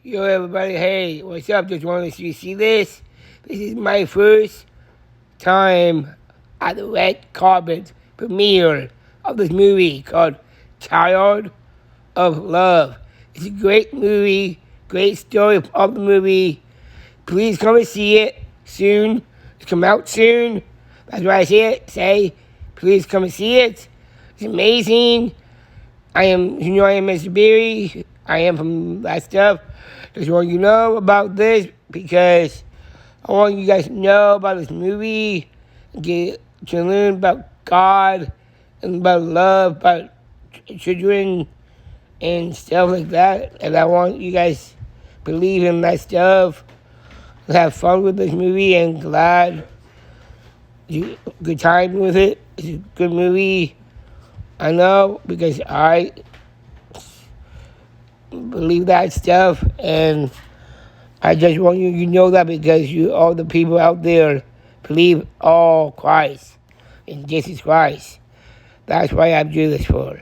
Yo, everybody, hey, what's up? Just wanted to see this. This is my first time at the red carpet premiere of this movie called Child of Love. It's a great movie, great story of the movie. Please come and see it soon. It's come out soon. That's why I say, please come and see it. It's amazing. I am Mr. Berry. I am from that stuff. Just want you to know about this because I want you guys to know about this movie, get to learn about God and about love, about children and stuff like that. And I want you guys to believe in that stuff, have fun with this movie, and glad you good time with it. It's a good movie. I know because I believe that stuff, and I just want you to know that because you, all the people out there, believe all Christ in Jesus Christ. That's why I do this for.